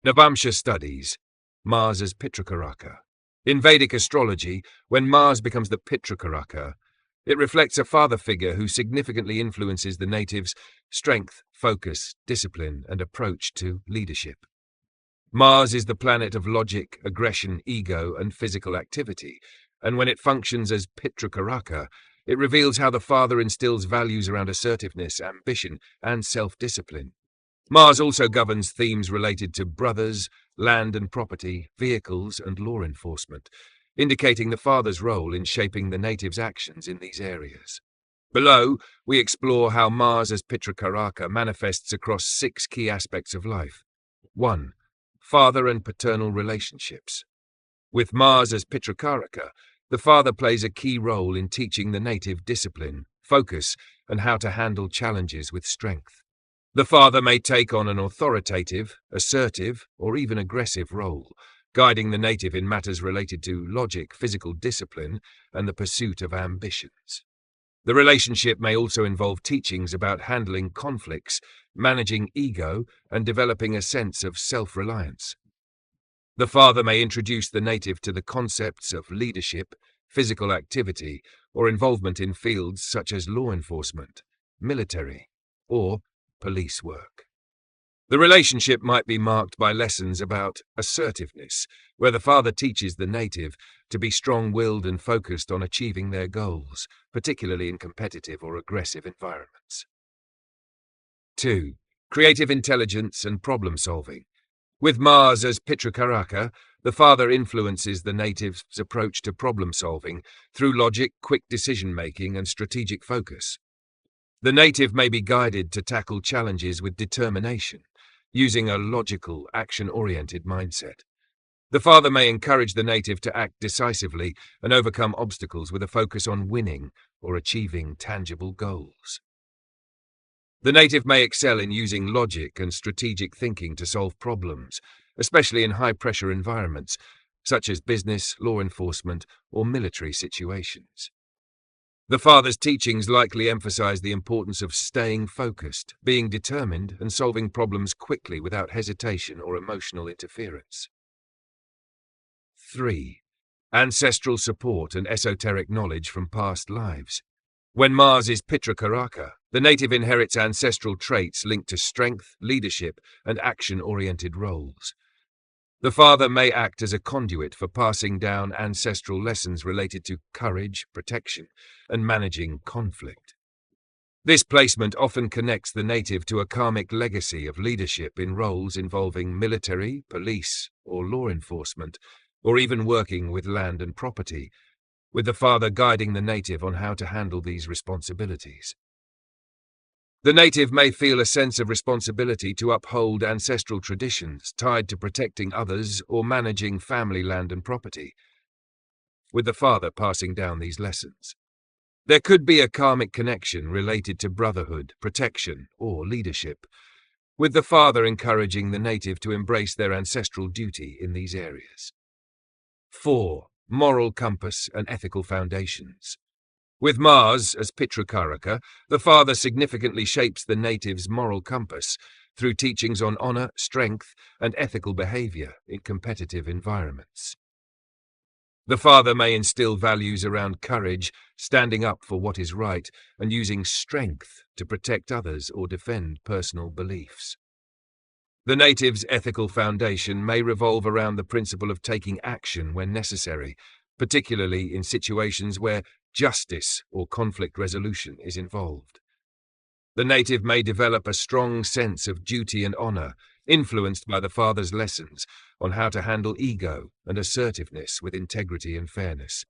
Navamsha studies Mars as Pitrakaraka. In Vedic astrology, when Mars becomes the Pitrakaraka, it reflects a father figure who significantly influences the natives' strength, focus, discipline, and approach to leadership. Mars is the planet of logic, aggression, ego, and physical activity, and when it functions as Pitrakaraka, it reveals how the father instills values around assertiveness, ambition, and self-discipline. Mars also governs themes related to brothers, land and property, vehicles, and law enforcement, indicating the father's role in shaping the natives' actions in these areas. Below, we explore how Mars as Pitrakaraka manifests across 6 key aspects of life. 1. Father and paternal relationships. With Mars as Pitrakaraka, the father plays a key role in teaching the native discipline, focus, and how to handle challenges with strength. The father may take on an authoritative, assertive, or even aggressive role, guiding the native in matters related to logic, physical discipline, and the pursuit of ambitions. The relationship may also involve teachings about handling conflicts, managing ego, and developing a sense of self-reliance. The father may introduce the native to the concepts of leadership, physical activity, or involvement in fields such as law enforcement, military, or police work. The relationship might be marked by lessons about assertiveness, where the father teaches the native to be strong-willed and focused on achieving their goals, particularly in competitive or aggressive environments. 2. Creative intelligence and problem-solving. With Mars as Pitrakaraka, the father influences the native's approach to problem-solving through logic, quick decision-making, and strategic focus. The native may be guided to tackle challenges with determination, using a logical, action-oriented mindset. The father may encourage the native to act decisively and overcome obstacles with a focus on winning or achieving tangible goals. The native may excel in using logic and strategic thinking to solve problems, especially in high-pressure environments, such as business, law enforcement, or military situations. The father's teachings likely emphasize the importance of staying focused, being determined, and solving problems quickly without hesitation or emotional interference. 3. Ancestral support and esoteric knowledge from past lives. When Mars is Pitrakaraka, the native inherits ancestral traits linked to strength, leadership, and action-oriented roles. The father may act as a conduit for passing down ancestral lessons related to courage, protection, and managing conflict. This placement often connects the native to a karmic legacy of leadership in roles involving military, police, or law enforcement, or even working with land and property, with the father guiding the native on how to handle these responsibilities. The native may feel a sense of responsibility to uphold ancestral traditions tied to protecting others or managing family land and property, with the father passing down these lessons. There could be a karmic connection related to brotherhood, protection, or leadership, with the father encouraging the native to embrace their ancestral duty in these areas. 4. Moral compass and ethical foundations. With Mars as Pitrakaraka, the father significantly shapes the native's moral compass through teachings on honor, strength, and ethical behavior in competitive environments. The father may instill values around courage, standing up for what is right, and using strength to protect others or defend personal beliefs. The native's ethical foundation may revolve around the principle of taking action when necessary, particularly in situations where justice or conflict resolution is involved. The native may develop a strong sense of duty and honor, influenced by the father's lessons on how to handle ego and assertiveness with integrity and fairness.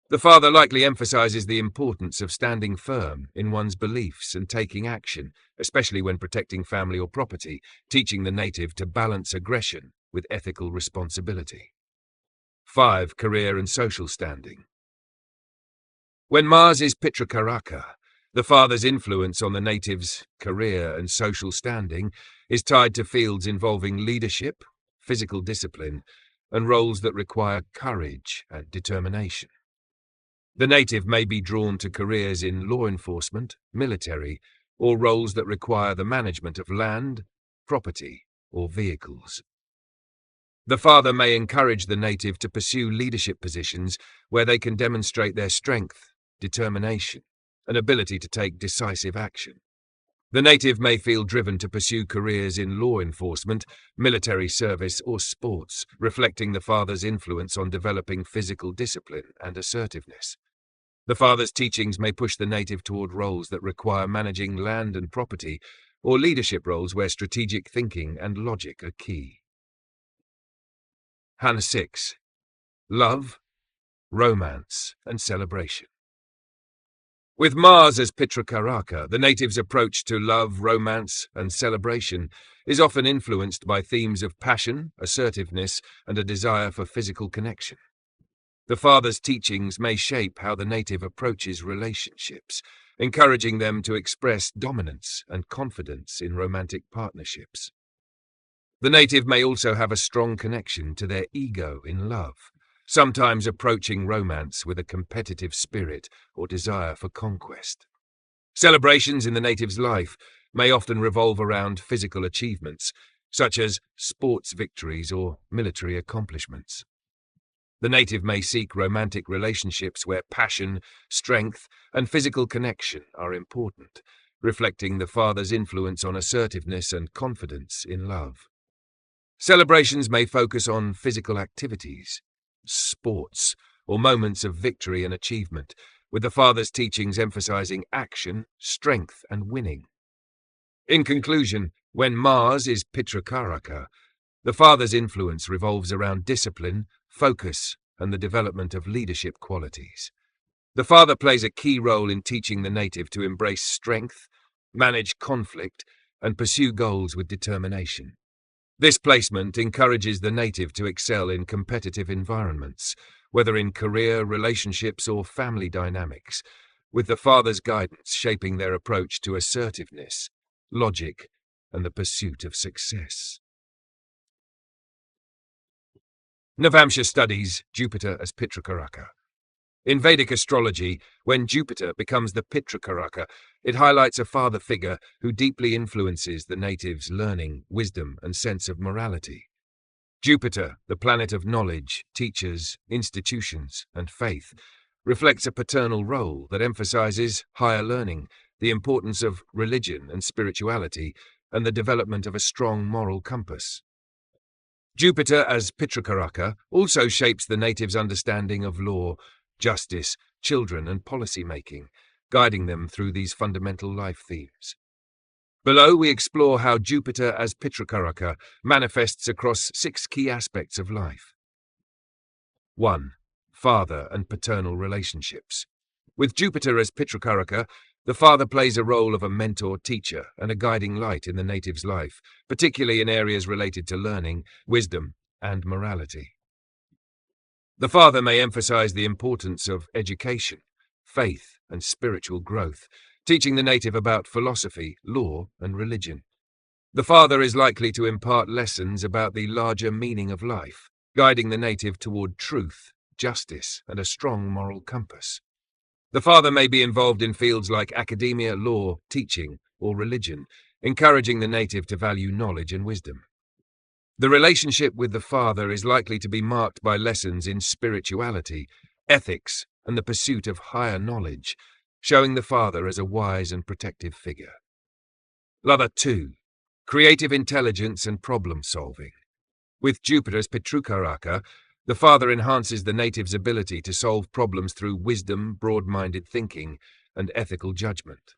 The father likely emphasizes the importance of standing firm in one's beliefs and taking action, especially when protecting family or property, teaching the native to balance aggression with ethical responsibility. 5. Career and social standing. When Mars is Pitrakaraka, the father's influence on the native's career and social standing is tied to fields involving leadership, physical discipline, and roles that require courage and determination. The native may be drawn to careers in law enforcement, military, or roles that require the management of land, property, or vehicles. The father may encourage the native to pursue leadership positions where they can demonstrate their strength, determination, and ability to take decisive action. The native may feel driven to pursue careers in law enforcement, military service, or sports, reflecting the father's influence on developing physical discipline and assertiveness. The father's teachings may push the native toward roles that require managing land and property, or leadership roles where strategic thinking and logic are key. Han 6. Love, romance, and celebration. With Mars as Pitrakaraka, the native's approach to love, romance, and celebration is often influenced by themes of passion, assertiveness, and a desire for physical connection. The father's teachings may shape how the native approaches relationships, encouraging them to express dominance and confidence in romantic partnerships. The native may also have a strong connection to their ego in love, sometimes approaching romance with a competitive spirit or desire for conquest. Celebrations in the native's life may often revolve around physical achievements, such as sports victories or military accomplishments. The native may seek romantic relationships where passion, strength, and physical connection are important, reflecting the father's influence on assertiveness and confidence in love. Celebrations may focus on physical activities, sports, or moments of victory and achievement, with the father's teachings emphasizing action, strength, and winning. In conclusion, when Mars is Pitrakaraka, the father's influence revolves around discipline, focus, and the development of leadership qualities. The father plays a key role in teaching the native to embrace strength, manage conflict, and pursue goals with determination. This placement encourages the native to excel in competitive environments, whether in career, relationships, or family dynamics, with the father's guidance shaping their approach to assertiveness, logic, and the pursuit of success. Navamsha studies Jupiter as Pitrakaraka. In Vedic astrology, when Jupiter becomes the Pitrakaraka, it highlights a father figure who deeply influences the native's learning, wisdom, and sense of morality. Jupiter, the planet of knowledge, teachers, institutions, and faith, reflects a paternal role that emphasizes higher learning, the importance of religion and spirituality, and the development of a strong moral compass. Jupiter as Pitrakaraka also shapes the native's understanding of law, justice, children, and policymaking, guiding them through these fundamental life themes. Below, we explore how Jupiter as Pitrakaraka manifests across 6 key aspects of life. 1. Father and paternal relationships. With Jupiter as Pitrakaraka, the father plays a role of a mentor, teacher, and a guiding light in the native's life, particularly in areas related to learning, wisdom, and morality. The father may emphasize the importance of education, faith, and spiritual growth, teaching the native about philosophy, law, and religion. The father is likely to impart lessons about the larger meaning of life, guiding the native toward truth, justice, and a strong moral compass. The father may be involved in fields like academia, law, teaching, or religion, encouraging the native to value knowledge and wisdom. The relationship with the father is likely to be marked by lessons in spirituality, ethics, and the pursuit of higher knowledge, showing the father as a wise and protective figure. Lover 2. Creative intelligence and problem solving. With Jupiter's Pitrakaraka, the father enhances the native's ability to solve problems through wisdom, broad-minded thinking, and ethical judgment.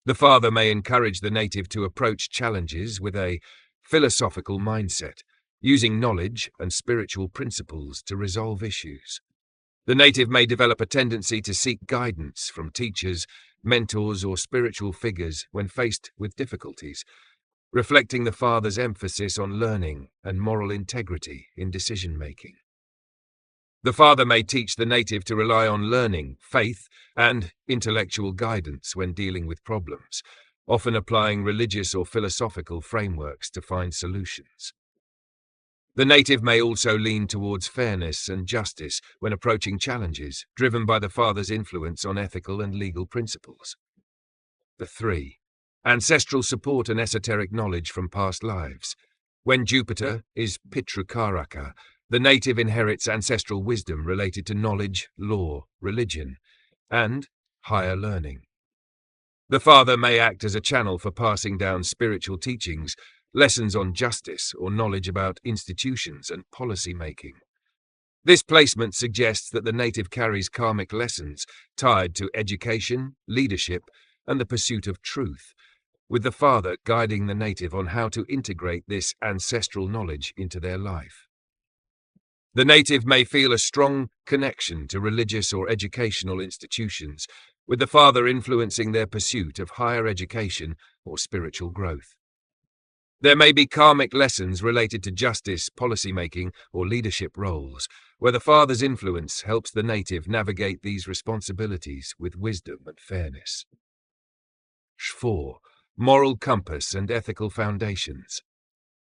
The father may encourage the native to approach challenges with a philosophical mindset, using knowledge and spiritual principles to resolve issues. The native may develop a tendency to seek guidance from teachers, mentors, or spiritual figures when faced with difficulties, reflecting the father's emphasis on learning and moral integrity in decision-making. The father may teach the native to rely on learning, faith, and intellectual guidance when dealing with problems, often applying religious or philosophical frameworks to find solutions. The native may also lean towards fairness and justice when approaching challenges, driven by the father's influence on ethical and legal principles. 3. Ancestral support and esoteric knowledge from past lives. When Jupiter is Pitrakaraka, the native inherits ancestral wisdom related to knowledge, law, religion, and higher learning. The father may act as a channel for passing down spiritual teachings, lessons on justice, or knowledge about institutions and policy making. This placement suggests that the native carries karmic lessons tied to education, leadership, and the pursuit of truth, with the father guiding the native on how to integrate this ancestral knowledge into their life. The native may feel a strong connection to religious or educational institutions, with the father influencing their pursuit of higher education or spiritual growth. There may be karmic lessons related to justice, policymaking, or leadership roles, where the father's influence helps the native navigate these responsibilities with wisdom and fairness. 4. Moral compass and ethical foundations.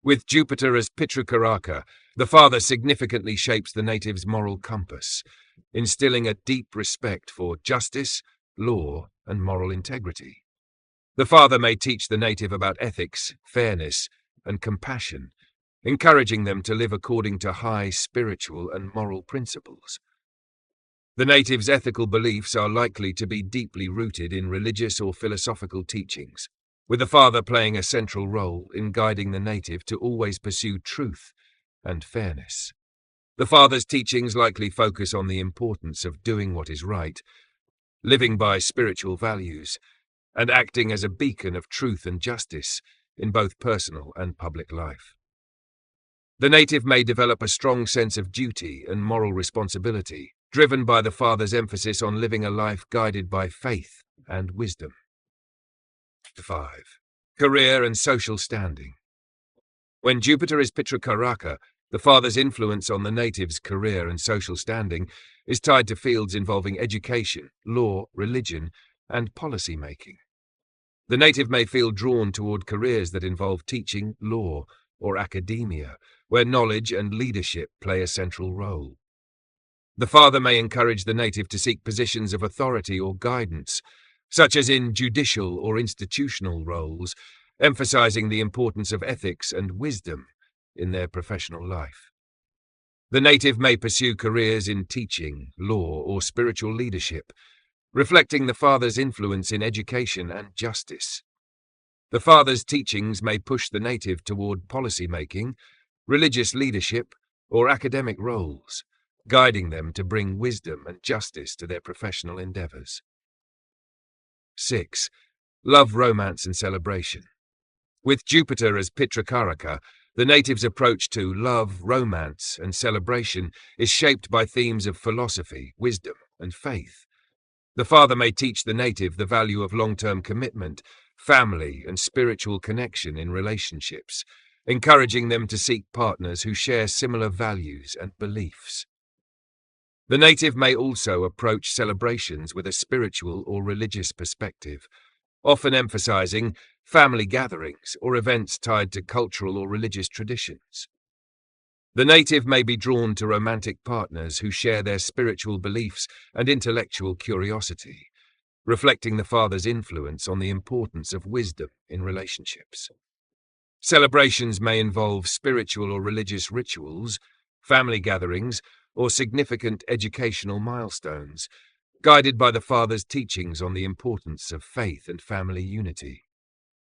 With Jupiter as Pitrakaraka, the father significantly shapes the native's moral compass, instilling a deep respect for justice, law, and moral integrity. The father may teach the native about ethics, fairness, and compassion, encouraging them to live according to high spiritual and moral principles. The native's ethical beliefs are likely to be deeply rooted in religious or philosophical teachings, with the father playing a central role in guiding the native to always pursue truth and fairness. The father's teachings likely focus on the importance of doing what is right, living by spiritual values, and acting as a beacon of truth and justice in both personal and public life. The native may develop a strong sense of duty and moral responsibility, driven by the father's emphasis on living a life guided by faith and wisdom. 5. Career and social standing. When Jupiter is Pitrakaraka, the father's influence on the native's career and social standing is tied to fields involving education, law, religion, and policy making. The native may feel drawn toward careers that involve teaching, law, or academia, where knowledge and leadership play a central role. The father may encourage the native to seek positions of authority or guidance, such as in judicial or institutional roles, emphasizing the importance of ethics and wisdom in their professional life. The native may pursue careers in teaching, law, or spiritual leadership, reflecting the father's influence in education and justice. The father's teachings may push the native toward policy-making, religious leadership, or academic roles, guiding them to bring wisdom and justice to their professional endeavors. 6. Love, romance, and celebration. With Jupiter as Pitrakaraka, the native's approach to love, romance, and celebration is shaped by themes of philosophy, wisdom, and faith. The father may teach the native the value of long-term commitment, family, and spiritual connection in relationships, encouraging them to seek partners who share similar values and beliefs. The native may also approach celebrations with a spiritual or religious perspective, often emphasizing family gatherings or events tied to cultural or religious traditions. The native may be drawn to romantic partners who share their spiritual beliefs and intellectual curiosity, reflecting the father's influence on the importance of wisdom in relationships. Celebrations may involve spiritual or religious rituals, family gatherings, or significant educational milestones, guided by the father's teachings on the importance of faith and family unity.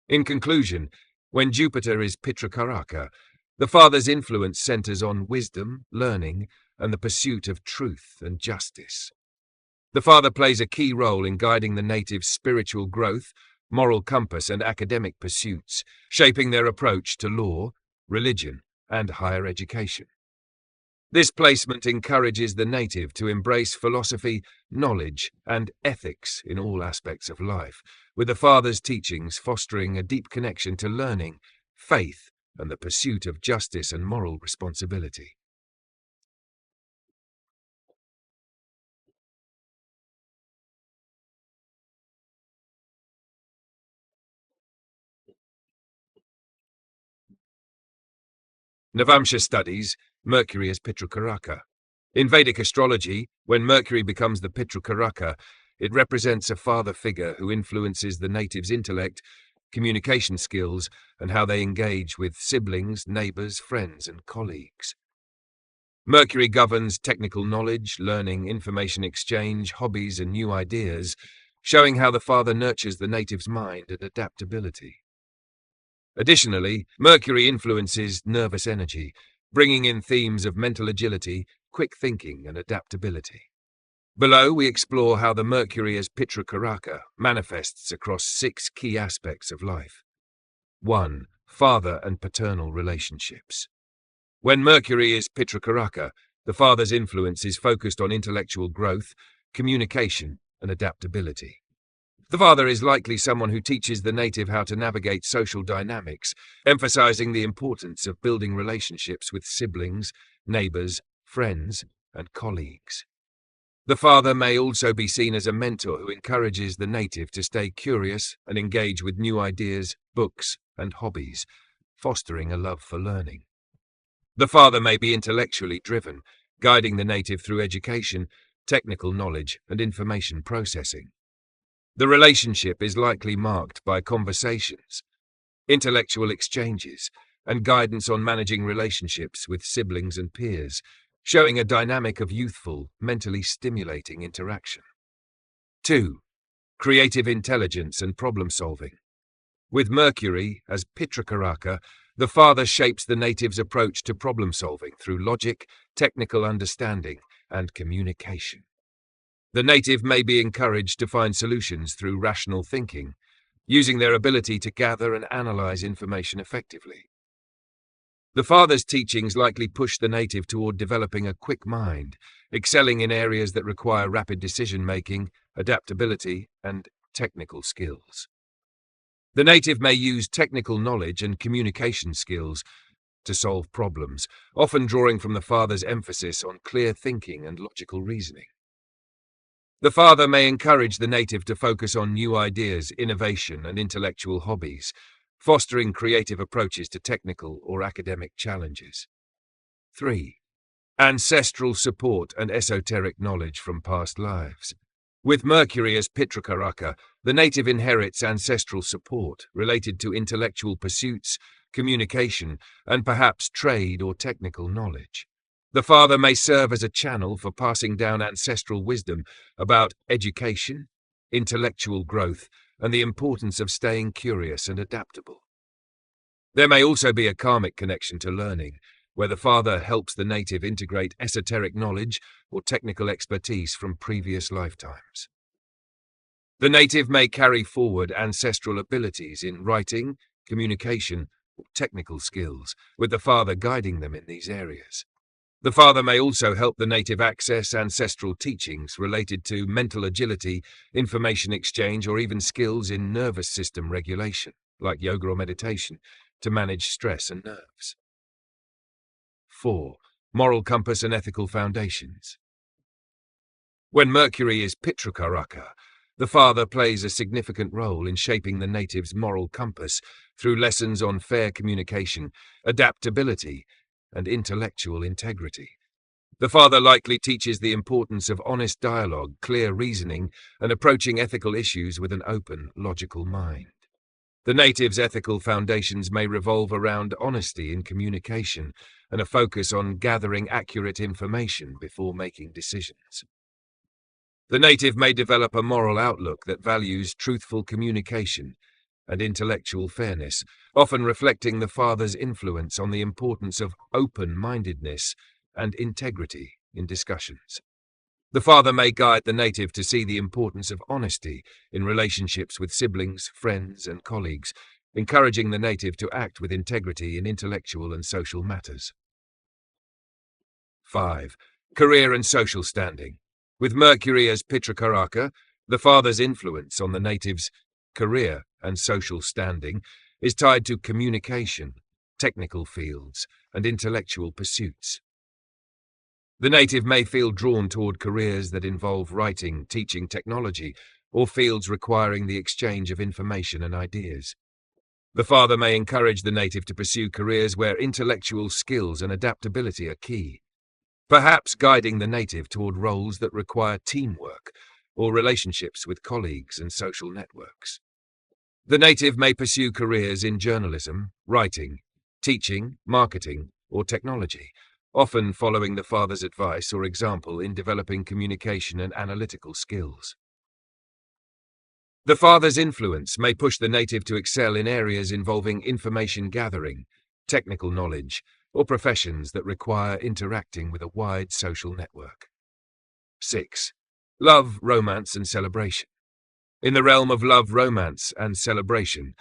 In conclusion, when Jupiter is Pitrakaraka, the father's influence centers on wisdom, learning, and the pursuit of truth and justice. The father plays a key role in guiding the native's spiritual growth, moral compass, and academic pursuits, shaping their approach to law, religion, and higher education. This placement encourages the native to embrace philosophy, knowledge, and ethics in all aspects of life, with the father's teachings fostering a deep connection to learning, faith, and the pursuit of justice and moral responsibility. Navamsha studies Mercury as Pitrakaraka. In Vedic astrology, when Mercury becomes the Pitrakaraka, it represents a father figure who influences the native's intellect, communication skills, and how they engage with siblings, neighbors, friends, and colleagues. Mercury governs technical knowledge, learning, information exchange, hobbies, and new ideas, showing how the father nurtures the native's mind and adaptability. Additionally, Mercury influences nervous energy, bringing in themes of mental agility, quick thinking, and adaptability. Below, we explore how the Mercury as Pitrakaraka manifests across 6 key aspects of life. 1. Father and paternal relationships. When Mercury is Pitrakaraka, the father's influence is focused on intellectual growth, communication, and adaptability. The father is likely someone who teaches the native how to navigate social dynamics, emphasizing the importance of building relationships with siblings, neighbors, friends, and colleagues. The father may also be seen as a mentor who encourages the native to stay curious and engage with new ideas, books, and hobbies, fostering a love for learning. The father may be intellectually driven, guiding the native through education, technical knowledge, and information processing. The relationship is likely marked by conversations, intellectual exchanges, and guidance on managing relationships with siblings and peers, showing a dynamic of youthful, mentally stimulating interaction. 2. Creative intelligence and problem-solving. With Mercury as Pitrakaraka, the father shapes the native's approach to problem-solving through logic, technical understanding, and communication. The native may be encouraged to find solutions through rational thinking, using their ability to gather and analyze information effectively. The father's teachings likely push the native toward developing a quick mind, excelling in areas that require rapid decision-making, adaptability, and technical skills. The native may use technical knowledge and communication skills to solve problems, often drawing from the father's emphasis on clear thinking and logical reasoning. The father may encourage the native to focus on new ideas, innovation, and intellectual hobbies, fostering creative approaches to technical or academic challenges. 3. Ancestral support and esoteric knowledge from past lives. With Mercury as Pitrakaraka, the native inherits ancestral support related to intellectual pursuits, communication, and perhaps trade or technical knowledge. The father may serve as a channel for passing down ancestral wisdom about education, intellectual growth, and the importance of staying curious and adaptable. There may also be a karmic connection to learning, where the father helps the native integrate esoteric knowledge or technical expertise from previous lifetimes. The native may carry forward ancestral abilities in writing, communication, or technical skills, with the father guiding them in these areas. The father may also help the native access ancestral teachings related to mental agility, information exchange, or even skills in nervous system regulation, like yoga or meditation, to manage stress and nerves. 4. Moral compass and ethical foundations. When Mercury is Pitrakaraka, the father plays a significant role in shaping the native's moral compass through lessons on fair communication, adaptability, and intellectual integrity. The father likely teaches the importance of honest dialogue, clear reasoning, and approaching ethical issues with an open, logical mind. The native's ethical foundations may revolve around honesty in communication and a focus on gathering accurate information before making decisions. The native may develop a moral outlook that values truthful communication and intellectual fairness, often reflecting the father's influence on the importance of open-mindedness and integrity in discussions. The father may guide the native to see the importance of honesty in relationships with siblings, friends, and colleagues, encouraging the native to act with integrity in intellectual and social matters. 5. Career and social standing. With Mercury as Pitrakaraka, the father's influence on the native's career and social standing is tied to communication, technical fields, and intellectual pursuits. The native may feel drawn toward careers that involve writing, teaching, technology, or fields requiring the exchange of information and ideas. The father may encourage the native to pursue careers where intellectual skills and adaptability are key, perhaps guiding the native toward roles that require teamwork or relationships with colleagues and social networks. The native may pursue careers in journalism, writing, teaching, marketing, or technology, often following the father's advice or example in developing communication and analytical skills. The father's influence may push the native to excel in areas involving information gathering, technical knowledge, or professions that require interacting with a wide social network. 6. Love, romance, and celebration. In the realm of love, romance, and celebration,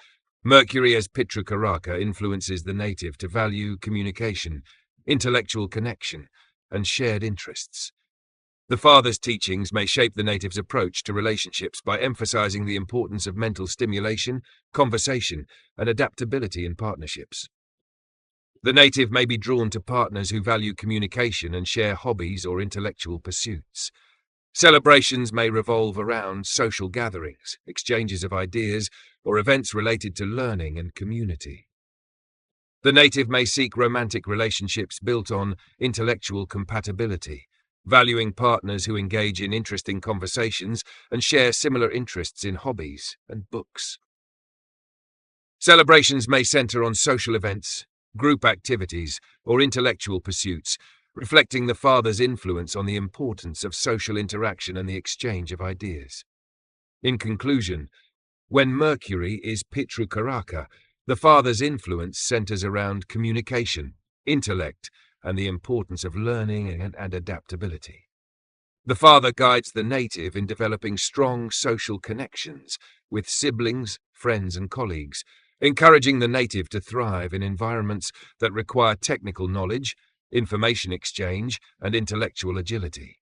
Mercury as Pitrakaraka influences the native to value communication, intellectual connection, and shared interests. The father's teachings may shape the native's approach to relationships by emphasizing the importance of mental stimulation, conversation, and adaptability in partnerships. The native may be drawn to partners who value communication and share hobbies or intellectual pursuits. Celebrations may revolve around social gatherings, exchanges of ideas, or events related to learning and community. The native may seek romantic relationships built on intellectual compatibility, valuing partners who engage in interesting conversations and share similar interests in hobbies and books. Celebrations may center on social events, group activities, or intellectual pursuits, reflecting the father's influence on the importance of social interaction and the exchange of ideas. In conclusion, when Mercury is Pitrakaraka, the father's influence centers around communication, intellect, and the importance of learning and adaptability. The father guides the native in developing strong social connections with siblings, friends, and colleagues, encouraging the native to thrive in environments that require technical knowledge, information exchange, and intellectual agility.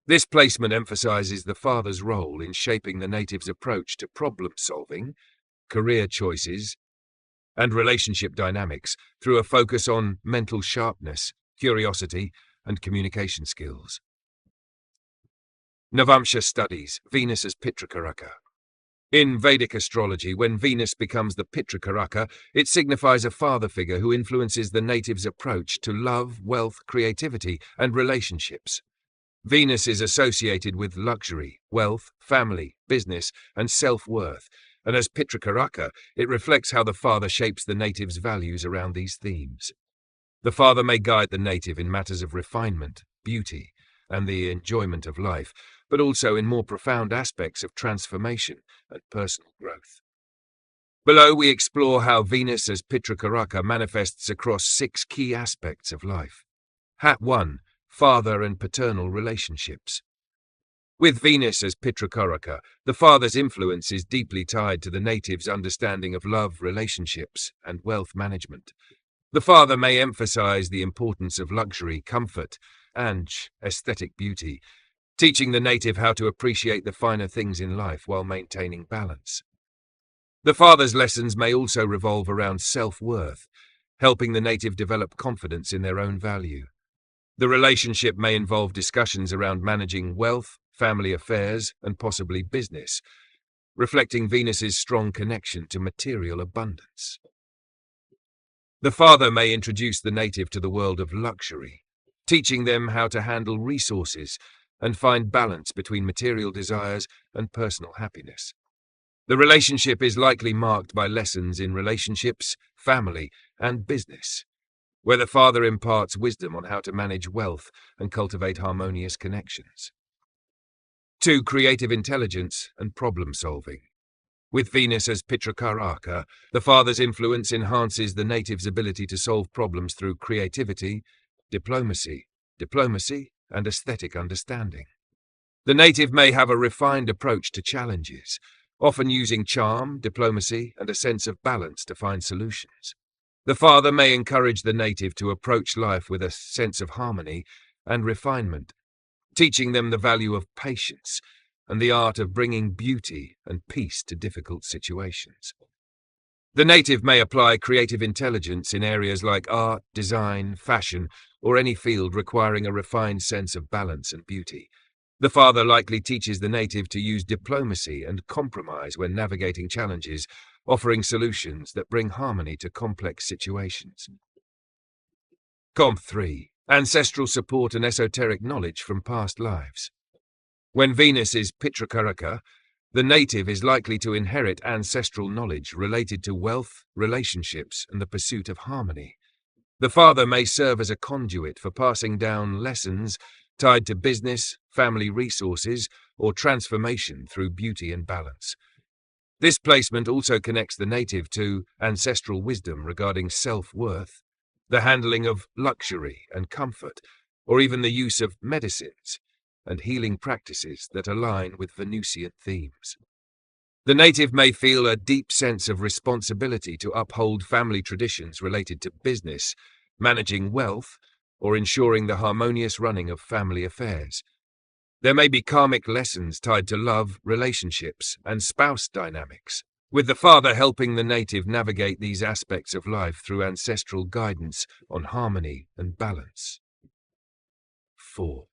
This placement emphasizes the father's role in shaping the native's approach to problem-solving, career choices, and relationship dynamics through a focus on mental sharpness, curiosity, and communication skills. Navamsha studies Venus as Pitrakaraka. In Vedic astrology, when Venus becomes the Pitrakaraka, it signifies a father figure who influences the native's approach to love, wealth, creativity, and relationships. Venus is associated with luxury, wealth, family, business, and self-worth, and as Pitrakaraka, it reflects how the father shapes the native's values around these themes. The father may guide the native in matters of refinement, beauty, and the enjoyment of life, but also in more profound aspects of transformation and personal growth. Below, we explore how Venus as Pitrakaraka manifests across 6 key aspects of life. Hat 1. Father and paternal relationships. With Venus as Pitrakaraka, the father's influence is deeply tied to the native's understanding of love, relationships, and wealth management. The father may emphasize the importance of luxury, comfort, and aesthetic beauty, teaching the native how to appreciate the finer things in life while maintaining balance. The father's lessons may also revolve around self-worth, helping the native develop confidence in their own value. The relationship may involve discussions around managing wealth, family affairs, and possibly business, reflecting Venus's strong connection to material abundance. The father may introduce the native to the world of luxury, teaching them how to handle resources and find balance between material desires and personal happiness. The relationship is likely marked by lessons in relationships, family, and business, where the father imparts wisdom on how to manage wealth and cultivate harmonious connections. 2. Creative intelligence and problem-solving. With Venus as Pitrakaraka, the father's influence enhances the native's ability to solve problems through creativity, diplomacy, and aesthetic understanding. The native may have a refined approach to challenges, often using charm, diplomacy, and a sense of balance to find solutions. The father may encourage the native to approach life with a sense of harmony and refinement, teaching them the value of patience and the art of bringing beauty and peace to difficult situations. The native may apply creative intelligence in areas like art, design, fashion, or any field requiring a refined sense of balance and beauty. The father likely teaches the native to use diplomacy and compromise when navigating challenges, offering solutions that bring harmony to complex situations. Comp 3. Ancestral support and esoteric knowledge from past lives. When Venus is Pitrakaraka, The native is likely to inherit ancestral knowledge related to wealth, relationships, and the pursuit of harmony. The father may serve as a conduit for passing down lessons tied to business, family resources, or transformation through beauty and balance. This placement also connects the native to ancestral wisdom regarding self-worth, the handling of luxury and comfort, or even the use of medicines and healing practices that align with Venusian themes. The native may feel a deep sense of responsibility to uphold family traditions related to business, managing wealth, or ensuring the harmonious running of family affairs. There may be karmic lessons tied to love, relationships, and spouse dynamics, with the father helping the native navigate these aspects of life through ancestral guidance on harmony and balance. 4.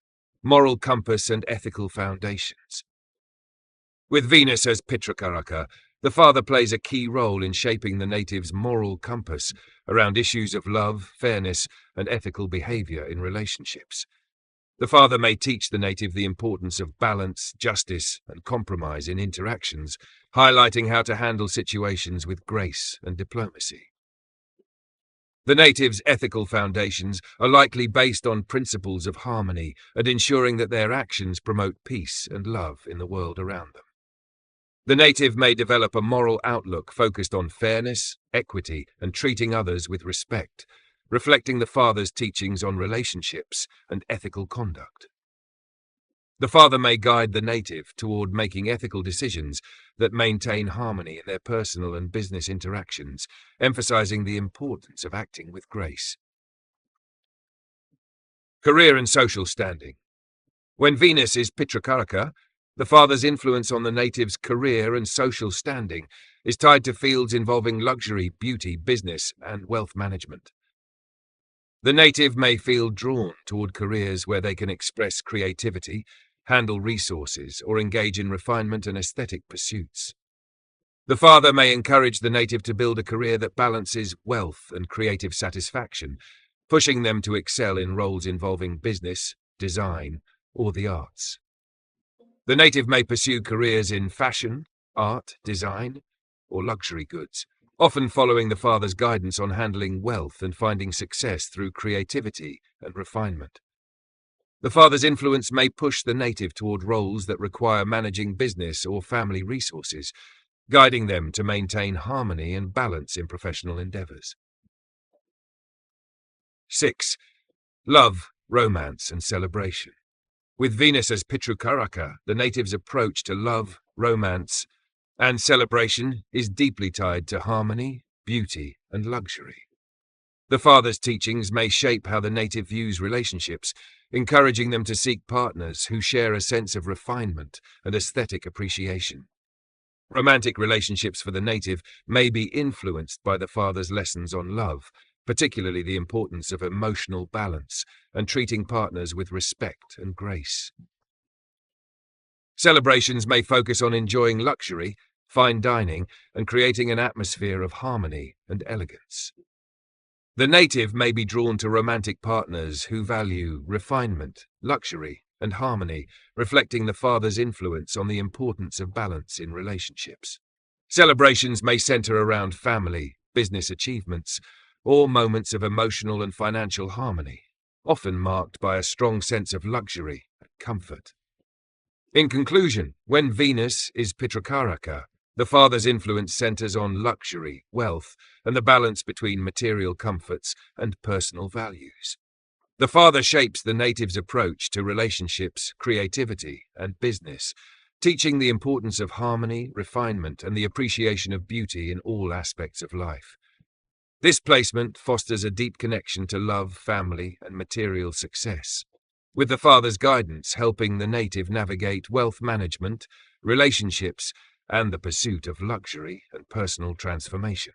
Moral compass and ethical foundations. With Venus as Pitrakaraka, the father plays a key role in shaping the native's moral compass around issues of love, fairness, and ethical behavior in relationships. The father may teach the native the importance of balance, justice, and compromise in interactions, highlighting how to handle situations with grace and diplomacy. The native's ethical foundations are likely based on principles of harmony and ensuring that their actions promote peace and love in the world around them. The native may develop a moral outlook focused on fairness, equity, and treating others with respect, reflecting the father's teachings on relationships and ethical conduct. The father may guide the native toward making ethical decisions that maintain harmony in their personal and business interactions, emphasizing the importance of acting with grace. Career and social standing. When Venus is Pitrakaraka, the father's influence on the native's career and social standing is tied to fields involving luxury, beauty, business, and wealth management. The native may feel drawn toward careers where they can express creativity, handle resources, or engage in refinement and aesthetic pursuits. The father may encourage the native to build a career that balances wealth and creative satisfaction, pushing them to excel in roles involving business, design, or the arts. The native may pursue careers in fashion, art, design, or luxury goods, often following the father's guidance on handling wealth and finding success through creativity and refinement. The father's influence may push the native toward roles that require managing business or family resources, guiding them to maintain harmony and balance in professional endeavors. 6. Love, romance, and celebration. With Venus as Pitrakaraka, the native's approach to love, romance, and celebration is deeply tied to harmony, beauty, and luxury. The father's teachings may shape how the native views relationships, encouraging them to seek partners who share a sense of refinement and aesthetic appreciation. Romantic relationships for the native may be influenced by the father's lessons on love, particularly the importance of emotional balance and treating partners with respect and grace. Celebrations may focus on enjoying luxury, fine dining, and creating an atmosphere of harmony and elegance. The native may be drawn to romantic partners who value refinement, luxury, and harmony, reflecting the father's influence on the importance of balance in relationships. Celebrations may center around family, business achievements, or moments of emotional and financial harmony, often marked by a strong sense of luxury and comfort. In conclusion, when Venus is Pitrakaraka, the father's influence centers on luxury, wealth, and the balance between material comforts and personal values. The father shapes the native's approach to relationships, creativity, and business, teaching the importance of harmony, refinement, and the appreciation of beauty in all aspects of life. This placement fosters a deep connection to love, family, and material success, with the father's guidance helping the native navigate wealth management, relationships, and the pursuit of luxury and personal transformation.